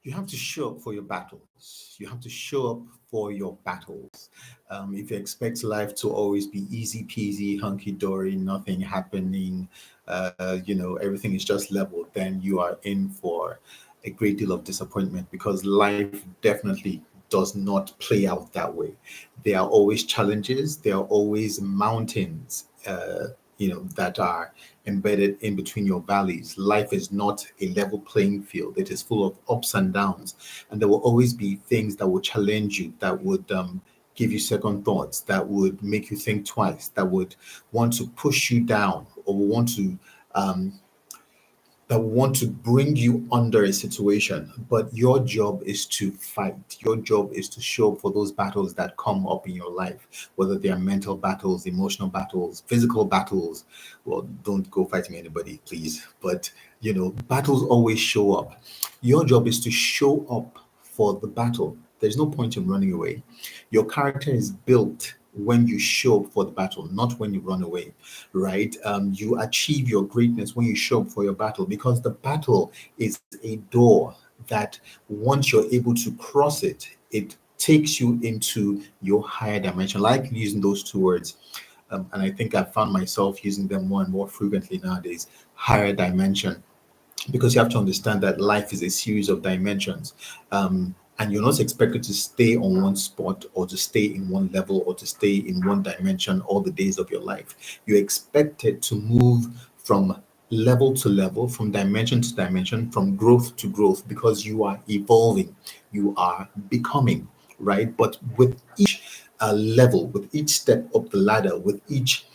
You have to show up for your battles. You have to show up for your battles. If you expect life to always be easy peasy, hunky dory, nothing happening, everything is just level, then you are in for a great deal of disappointment because life definitely does not play out that way. There are always challenges, there are always mountains. That are embedded in between your valleys. Life is not a level playing field. It is full of ups and downs, and there will always be things that will challenge you, that would give you second thoughts, that would make you think twice, that would want to push you down, or um, want to bring you under a situation. But your job is to fight. Your job is to show up for those battles that come up in your life, whether they are mental battles, emotional battles, physical battles. Well, don't go fighting anybody, please. But battles always show up. Your job is to show up for the battle. There's no point in running away. Your character is built when you show up for the battle, not when you run away, right? You achieve your greatness when you show up for your battle, because the battle is a door that once you're able to cross it, it takes you into your higher dimension. I like using those two words. And I think I found myself using them more and more frequently nowadays. Higher dimension, because you have to understand that life is a series of dimensions. And you're not expected to stay on one spot, or to stay in one level, or to stay in one dimension all the days of your life. You're expected to move from level to level, from dimension to dimension, from growth to growth, because you are evolving, you are becoming, right? But with each level, with each step up the ladder, with each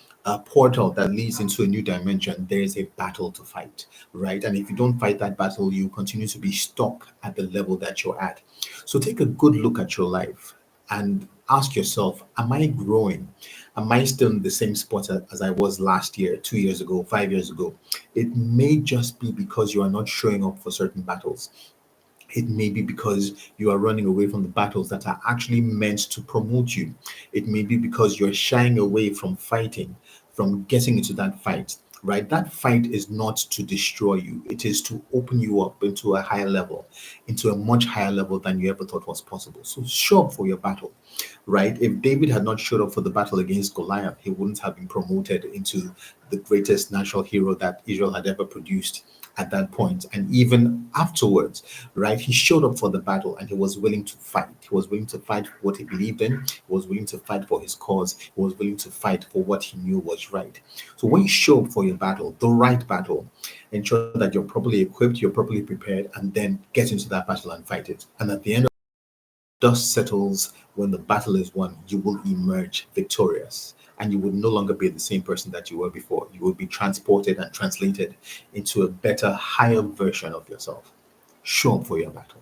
portal that leads into a new dimension, there is a battle to fight, right? And if you don't fight that battle, you continue to be stuck at the level that you're at. So take a good look at your life and ask yourself, am I growing? Am I still in the same spot as I was last year, 2 years ago, 5 years ago? It may just be because you are not showing up for certain battles. It may be because you are running away from the battles that are actually meant to promote you. It may be because you're shying away from fighting, from getting into that fight, right? That fight is not to destroy you, it is to open you up into a higher level, into a much higher level than you ever thought was possible. So show up for your battle, right? If David had not showed up for the battle against Goliath, he wouldn't have been promoted into the greatest natural hero that Israel had ever produced at that point. And even afterwards, right, he showed up for the battle and he was willing to fight. He was willing to fight for what he believed in. He was willing to fight for his cause. He was willing to fight for what he knew was right. So when you show up for your battle, the right battle, ensure that you're properly equipped, you're properly prepared, and then get into that battle and fight it. And at the end of dust settles, when the battle is won, you will emerge victorious. And you would no longer be the same person that you were before. You will be transported and translated into a better, higher version of yourself. Show up for your battle.